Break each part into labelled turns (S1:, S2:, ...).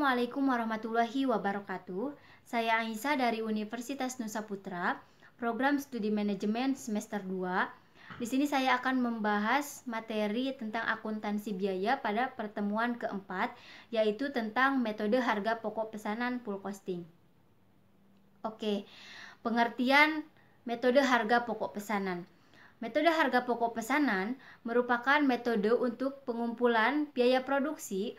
S1: Assalamualaikum warahmatullahi wabarakatuh. Saya Aisyah dari Universitas Nusa Putra, program studi manajemen semester 2. Di sini saya akan membahas materi tentang akuntansi biaya pada pertemuan keempat, yaitu tentang metode harga pokok pesanan full costing. Oke, pengertian metode harga pokok pesanan. Metode harga pokok pesanan merupakan metode untuk pengumpulan biaya produksi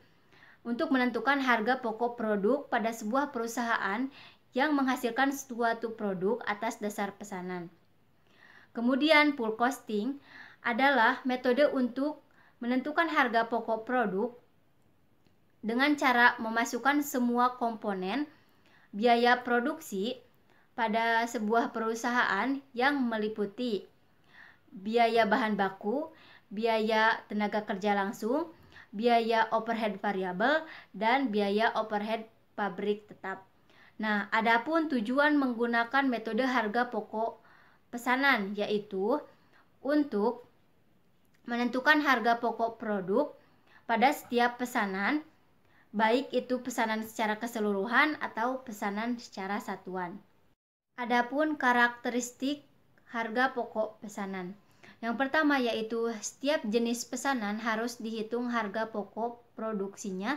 S1: untuk menentukan harga pokok produk pada sebuah perusahaan yang menghasilkan suatu produk atas dasar pesanan. Kemudian full costing adalah metode untuk menentukan harga pokok produk dengan cara memasukkan semua komponen biaya produksi pada sebuah perusahaan yang meliputi biaya bahan baku, biaya tenaga kerja langsung, biaya overhead variabel, dan biaya overhead pabrik tetap. Nah, adapun tujuan menggunakan metode harga pokok pesanan yaitu untuk menentukan harga pokok produk pada setiap pesanan, baik itu pesanan secara keseluruhan atau pesanan secara satuan. Adapun karakteristik harga pokok pesanan. Yang pertama yaitu setiap jenis pesanan harus dihitung harga pokok produksinya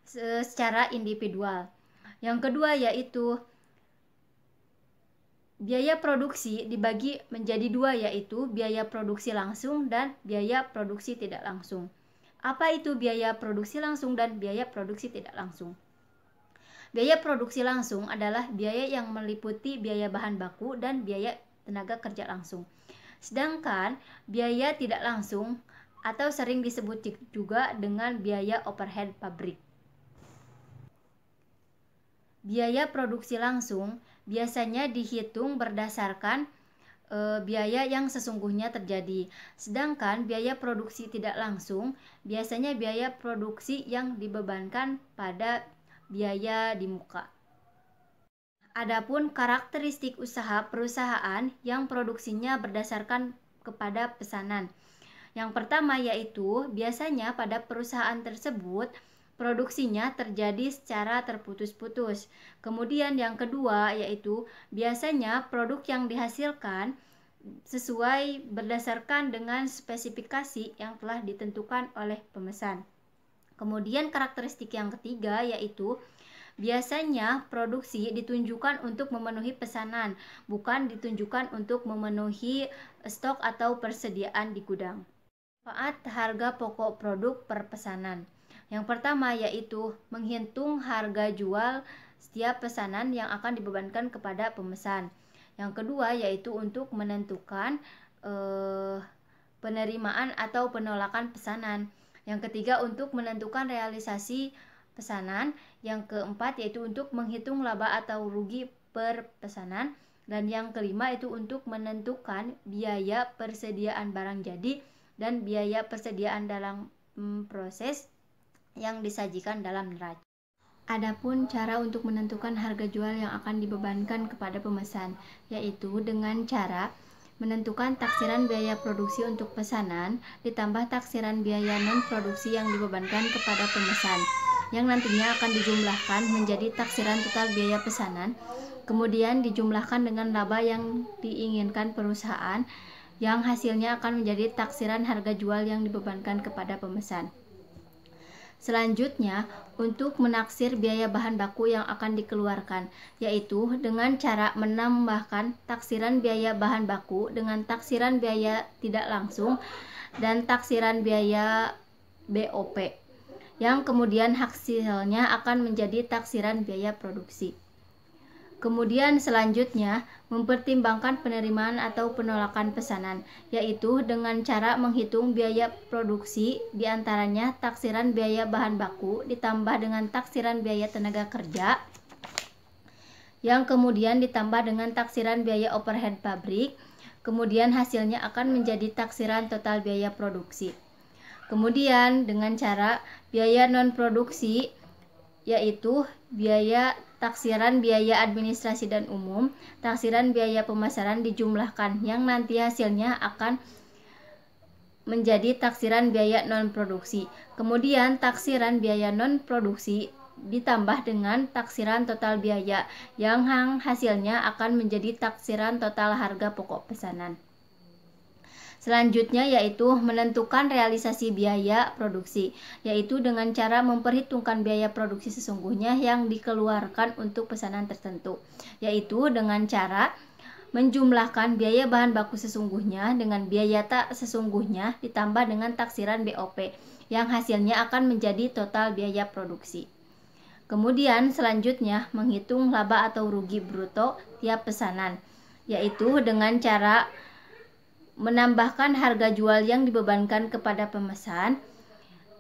S1: secara individual. Yang kedua yaitu biaya produksi dibagi menjadi dua, yaitu biaya produksi langsung dan biaya produksi tidak langsung. Apa itu biaya produksi langsung dan biaya produksi tidak langsung? Biaya produksi langsung adalah biaya yang meliputi biaya bahan baku dan biaya tenaga kerja langsung. Sedangkan biaya tidak langsung atau sering disebut juga dengan biaya overhead pabrik. Biaya produksi langsung biasanya dihitung berdasarkan biaya yang sesungguhnya terjadi. Sedangkan biaya produksi tidak langsung biasanya biaya produksi yang dibebankan pada biaya di muka. Adapun karakteristik usaha perusahaan yang produksinya berdasarkan kepada pesanan. Yang pertama yaitu biasanya pada perusahaan tersebut produksinya terjadi secara terputus-putus. Kemudian yang kedua yaitu biasanya produk yang dihasilkan sesuai berdasarkan dengan spesifikasi yang telah ditentukan oleh pemesan. Kemudian karakteristik yang ketiga yaitu biasanya produksi ditunjukkan untuk memenuhi pesanan, bukan ditunjukkan untuk memenuhi stok atau persediaan di gudang. Manfaat harga pokok produk per pesanan. Yang pertama yaitu menghitung harga jual setiap pesanan yang akan dibebankan kepada pemesan. Yang kedua yaitu untuk menentukan penerimaan atau penolakan pesanan. Yang ketiga untuk menentukan realisasi pesanan. Yang keempat yaitu untuk menghitung laba atau rugi per pesanan. Dan yang kelima itu untuk menentukan biaya persediaan barang jadi dan biaya persediaan dalam proses yang disajikan dalam neraca. Adapun cara untuk menentukan harga jual yang akan dibebankan kepada pemesan, yaitu dengan cara menentukan taksiran biaya produksi untuk pesanan ditambah taksiran biaya non-produksi yang dibebankan kepada pemesan, yang nantinya akan dijumlahkan menjadi taksiran total biaya pesanan, kemudian dijumlahkan dengan laba yang diinginkan perusahaan, yang hasilnya akan menjadi taksiran harga jual yang dibebankan kepada pemesan. Selanjutnya, untuk menaksir biaya bahan baku yang akan dikeluarkan, yaitu dengan cara menambahkan taksiran biaya bahan baku dengan taksiran biaya tidak langsung dan taksiran biaya BOP, yang kemudian hasilnya akan menjadi taksiran biaya produksi. Kemudian selanjutnya, mempertimbangkan penerimaan atau penolakan pesanan, yaitu dengan cara menghitung biaya produksi, diantaranya taksiran biaya bahan baku ditambah dengan taksiran biaya tenaga kerja, yang kemudian ditambah dengan taksiran biaya overhead pabrik, kemudian hasilnya akan menjadi taksiran total biaya produksi. Kemudian dengan cara biaya non-produksi, yaitu biaya taksiran biaya administrasi dan umum, taksiran biaya pemasaran dijumlahkan, yang nanti hasilnya akan menjadi taksiran biaya non-produksi. Kemudian taksiran biaya non-produksi ditambah dengan taksiran total biaya yang hasilnya akan menjadi taksiran total harga pokok pesanan. Selanjutnya yaitu menentukan realisasi biaya produksi, yaitu dengan cara memperhitungkan biaya produksi sesungguhnya yang dikeluarkan untuk pesanan tertentu, yaitu dengan cara menjumlahkan biaya bahan baku sesungguhnya dengan biaya tak sesungguhnya ditambah dengan taksiran BOP yang hasilnya akan menjadi total biaya produksi. Kemudian selanjutnya menghitung laba atau rugi bruto tiap pesanan, yaitu dengan cara menambahkan harga jual yang dibebankan kepada pemesan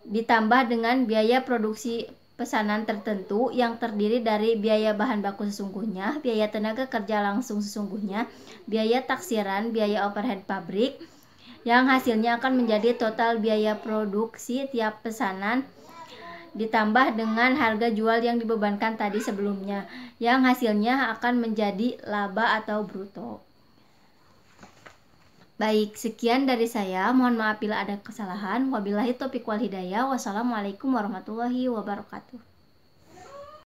S1: ditambah dengan biaya produksi pesanan tertentu yang terdiri dari biaya bahan baku sesungguhnya, biaya tenaga kerja langsung sesungguhnya, biaya taksiran, biaya overhead pabrik yang hasilnya akan menjadi total biaya produksi tiap pesanan ditambah dengan harga jual yang dibebankan tadi sebelumnya yang hasilnya akan menjadi laba atau bruto. Baik, sekian dari saya. Mohon maaf bila ada kesalahan. Wabillahi taufiq wal hidayah. Wassalamualaikum warahmatullahi wabarakatuh.